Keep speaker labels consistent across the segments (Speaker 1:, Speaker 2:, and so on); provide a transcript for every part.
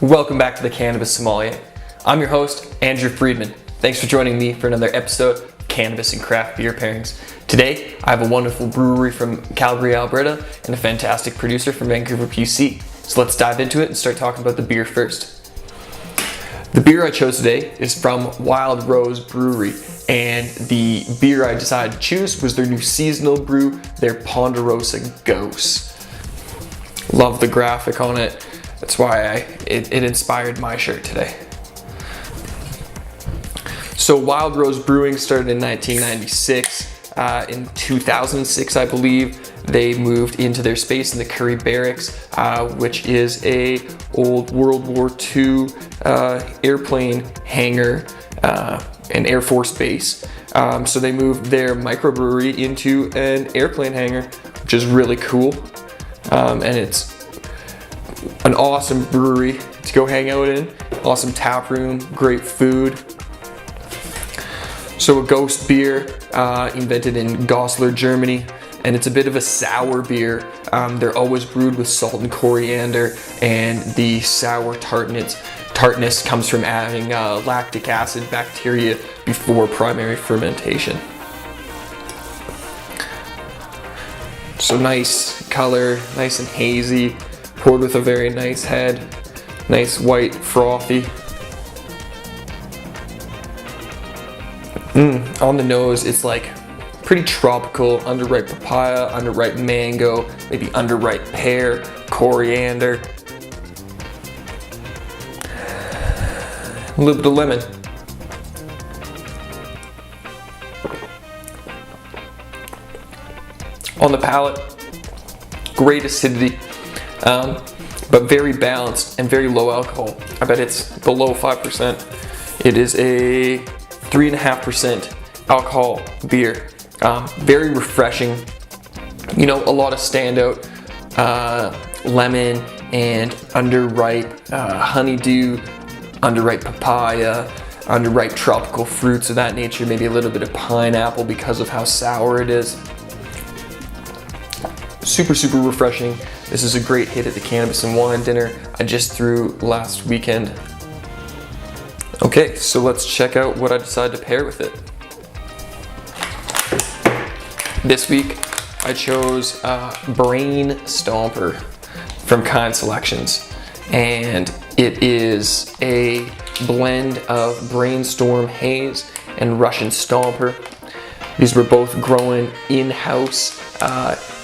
Speaker 1: Welcome back to the Cannabis Sommelier. I'm your host, Andrew Freedman. Thanks for joining me for another episode of Cannabis and Craft Beer Pairings. Today, I have a wonderful brewery from Calgary, Alberta, and a fantastic producer from Vancouver, BC. So let's dive into it and start talking about the beer first. The beer I chose today is from Wild Rose Brewery, and the beer I decided to choose was their new seasonal brew, their Ponderosa Gose. Love the graphic on it. That's why it inspired my shirt today. So Wild Rose Brewing started in 1996. In 2006, I believe, they moved into their space in the Curry Barracks, which is a old World War II airplane hangar, an Air Force base. So they moved their microbrewery into an airplane hangar, which is really cool. And it's an awesome brewery to go hang out in. Awesome tap room, great food. So a Gose beer, invented in Goslar, Germany, and it's a bit of a sour beer. They're always brewed with salt and coriander, and the sour tartness comes from adding lactic acid bacteria before primary fermentation. So nice color, nice and hazy, poured with a very nice head, nice white frothy. On the nose, it's like pretty tropical, underripe papaya, underripe mango, maybe underripe pear, coriander, a little bit of lemon. On the palate, great acidity, but very balanced and very low alcohol. I bet it's below 5%. It is a 3.5% alcohol beer. Very refreshing. You know, a lot of standout lemon and underripe honeydew, underripe papaya, underripe tropical fruits of that nature, maybe a little bit of pineapple because of how sour it is. Super refreshing. This is a great hit at the Cannabis and Wine dinner I just threw last weekend. Okay, so let's check out what I decided to pair with it. This week I chose Brain Stomper from Kind Selections, and it is a blend of Brainstorm Haze and Russian Stomper. These were both grown in-house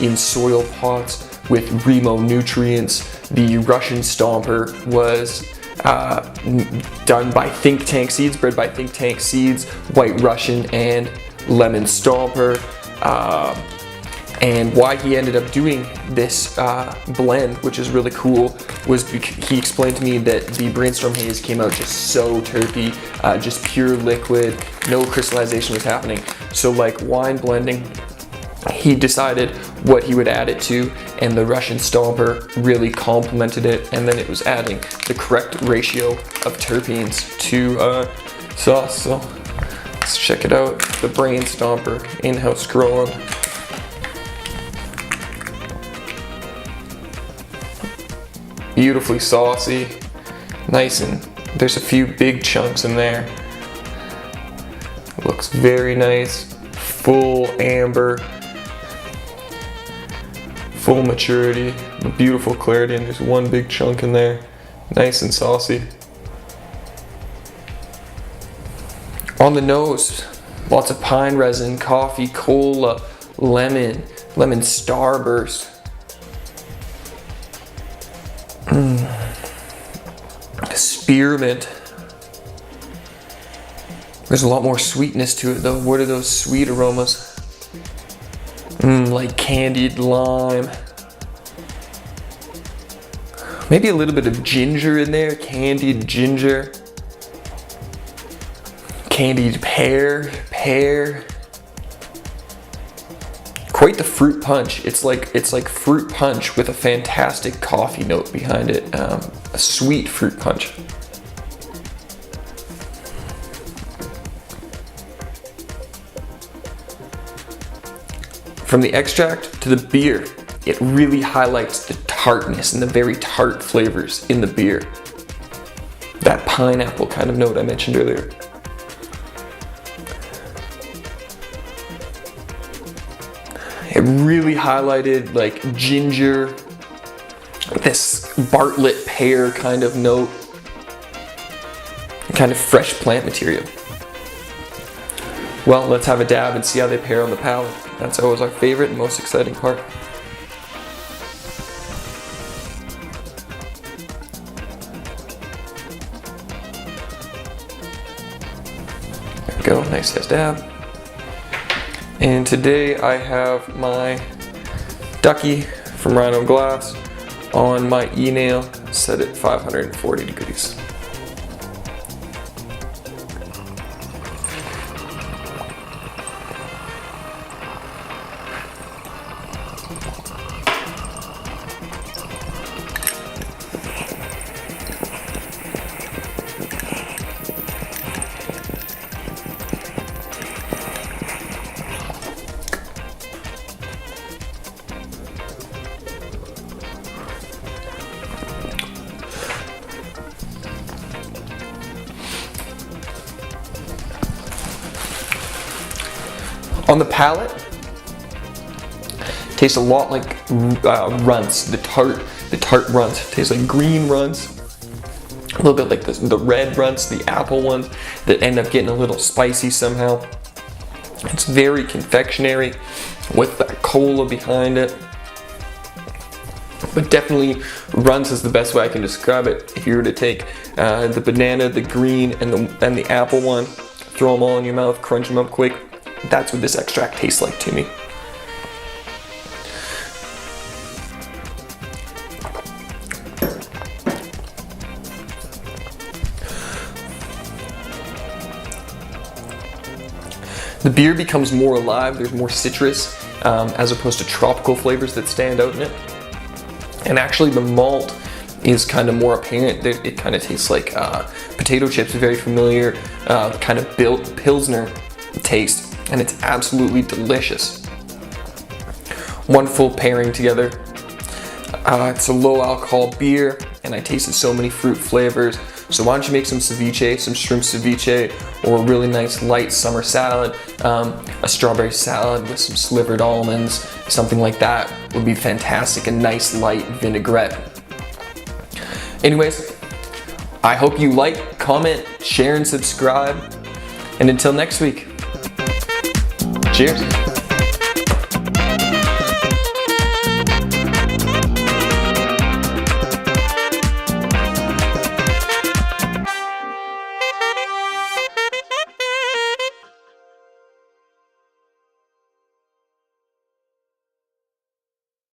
Speaker 1: in soil pots with Remo nutrients. The Russian Stomper was done by Think Tank Seeds, bred by Think Tank Seeds, White Russian and Lemon Stomper. And why he ended up doing this blend, which is really cool, was he explained to me that the Brainstorm Haze came out just so terpy, just pure liquid, no crystallization was happening. So like wine blending, he decided what he would add it to, and the Russian Stomper really complemented it, and then it was adding the correct ratio of terpenes to sauce. So let's check it out. The Brain Stomper, in-house grown. Beautifully saucy, nice, and there's a few big chunks in there. Looks very nice, full amber, full maturity, a beautiful clarity, and there's one big chunk in there, nice and saucy. On the nose, lots of pine resin, coffee, cola, lemon starburst. Spearmint. There's a lot more sweetness to it though. What are those sweet aromas? Like candied lime. Maybe a little bit of ginger in there, candied ginger. Candied pear. Quite the fruit punch. It's like fruit punch with a fantastic coffee note behind it. A sweet fruit punch. From the extract to the beer, it really highlights the tartness and the very tart flavors in the beer. that pineapple kind of note I mentioned earlier. It really highlighted like ginger, this Bartlett pear kind of note, kind of fresh plant material. Well, let's have a dab and see how they pair on the palate. That's always our favorite and most exciting part. There we go, nice size dab. And today I have my Ducky from Rhino Glass on my e-nail set at 540 degrees. On the palate, tastes a lot like runts. The tart runts tastes like green runts, a little bit like the red runts, the apple ones that end up getting a little spicy somehow. It's very confectionery with that cola behind it, but definitely runts is the best way I can describe it. If you were to take the banana, the green, and the apple one, throw them all in your mouth, crunch them up quick. That's what this extract tastes like to me. The beer becomes more alive, there's more citrus as opposed to tropical flavors that stand out in it. And actually the malt is kind of more apparent. It kind of tastes like potato chips, very familiar, kind of built Pilsner taste. And it's absolutely delicious. Wonderful pairing together. It's a low alcohol beer, and I tasted so many fruit flavors. So why don't you make some ceviche, some shrimp ceviche, or a really nice light summer salad, a strawberry salad with some slivered almonds, something like that would be fantastic, a nice light vinaigrette. Anyways, I hope you like, comment, share, and subscribe. And until next week, cheers.